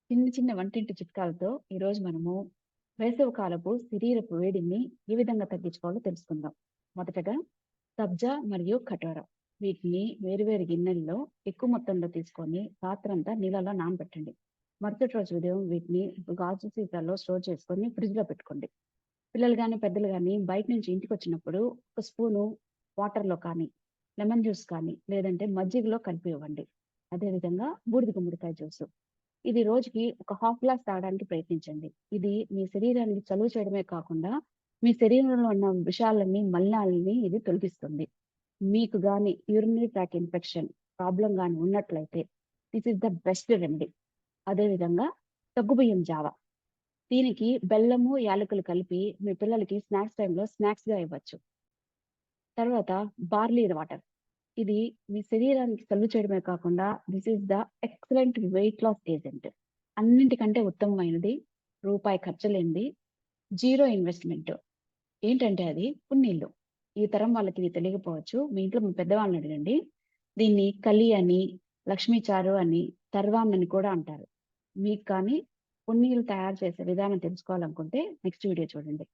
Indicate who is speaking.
Speaker 1: చిన్న చిన్న వంటింటి చిట్కాలతో ఈరోజు మనము వేసవి కాలపు శరీరపు వేడిని ఏ విధంగా తగ్గించుకోవాలో తెలుసుకుందాం. మొదటగా సబ్జా మరియు కటోర వీటిని వేరువేరు గిన్నెల్లో ఎక్కువ మొత్తంలో తీసుకొని రాత్రంతా నీళ్ళలో నానబెట్టండి. మరుసటి రోజు ఉదయం వీటిని గాజు సీసాల్లో స్టోర్ చేసుకొని ఫ్రిడ్జ్ లో పెట్టుకోండి. పిల్లలు కానీ పెద్దలు కానీ బయట నుంచి ఇంటికి వచ్చినప్పుడు ఒక స్పూను వాటర్లో కానీ లెమన్ జ్యూస్ కానీ లేదంటే మజ్జిగలో కలిపి ఇవ్వండి. అదేవిధంగా బూడిద గుమ్మడికాయ జ్యూస్ ఇది రోజుకి ఒక హాఫ్ గ్లాస్ తాగడానికి ప్రయత్నించండి. ఇది మీ శరీరానికి చలువ చేయడమే కాకుండా మీ శరీరంలో ఉన్న విషాలని మలినాలని ఇది తొలగిస్తుంది. మీకు గాని యూరినరీ ట్రాక్ ఇన్ఫెక్షన్ ప్రాబ్లం గాని ఉన్నట్లయితే this is the best remedy. అదేవిధంగా సగ్గుబియ్యం జావ దీనికి బెల్లము యాలకులు కలిపి మీ పిల్లలకి స్నాక్స్ టైంలో స్నాక్స్ గా ఇవ్వచ్చు. తర్వాత బార్లీ వాటర్ ఇది మీ శరీరానికి చలువ చేయడమే కాకుండా this is the excellent weight loss agent. అన్నింటికంటే ఉత్తమమైనది, రూపాయి ఖర్చు లేనిది, జీరో ఇన్వెస్ట్మెంట్. ఏంటంటే అది పున్నీళ్ళు. ఈ తరం వాళ్ళకి ఇది తెలియకపోవచ్చు. మీ ఇంట్లో మీ పెద్దవాళ్ళని అడగండి. దీన్ని కలి అని, లక్ష్మీ చారు అని, తర్వాన్ అని కూడా అంటారు. మీకు కానీ పున్నీళ్ళు తయారు చేసే విధానం తెలుసుకోవాలనుకుంటే నెక్స్ట్ వీడియో చూడండి.